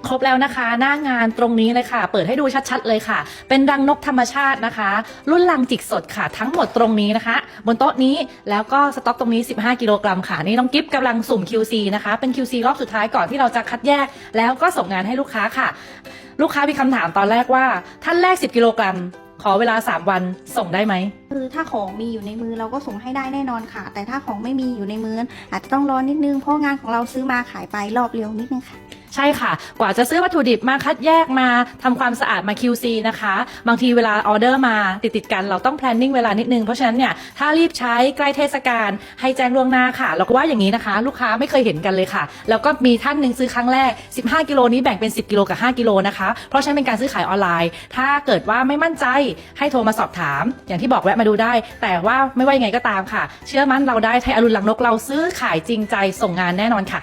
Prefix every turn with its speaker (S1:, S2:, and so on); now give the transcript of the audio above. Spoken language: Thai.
S1: ครบแล้วนะคะหน้างานตรงนี้เลยค่ะเปิดให้ดูชัดๆเลยค่ะเป็นรังนกธรรมชาตินะคะรุ่นรังจิกสดค่ะทั้งหมดตรงนี้นะคะบนโต๊ะนี้แล้วก็สต็อกตรงนี้15กิโลกรัมค่ะนี่น้องกิฟต์กำลังสุ่ม QC นะคะเป็น QC รอบสุดท้ายก่อนที่เราจะคัดแยกแล้วก็ส่งงานให้ลูกค้าค่ะลูกค้ามีคำถามตอนแรกว่าท่านแรก10กิโลกรัมขอเวลา3วันส่งได้ไหม
S2: คือถ้าของมีอยู่ในมือเราก็ส่งให้ได้แน่นอนค่ะแต่ถ้าของไม่มีอยู่ในมืออาจจะต้องรอนิดนึงเพราะงานของเราซื้อมาขายไปรอบเร็วนิดนึงค่ะ
S1: ใช่ค่ะกว่าจะซื้อวัตถุดิบมาคัดแยกมาทำความสะอาดมา QC นะคะบางทีเวลาออเดอร์มาติดกันเราต้อง planning เวลานิดนึงเพราะฉะนั้นเนี่ยถ้ารีบใช้ใกล้เทศกาลให้แจ้งล่วงหน้าค่ะเราก็ว่าอย่างนี้นะคะลูกค้าไม่เคยเห็นกันเลยค่ะแล้วก็มีท่านหนึ่งซื้อครั้งแรก15กิโลนี้แบ่งเป็น10กิโลกับ5กิโลนะคะเพราะฉะนั้นเป็นการซื้อขายออนไลน์ถ้าเกิดว่าไม่มั่นใจให้โทรมาสอบถามอย่างที่บอกแวะมาดูได้แต่ว่าไม่ว่ายังไงก็ตามค่ะเชื่อมั่นเราได้ไทยอรุณหลังนกเราซื้อขายจริงใจส่งงานแน่นอนค่ะ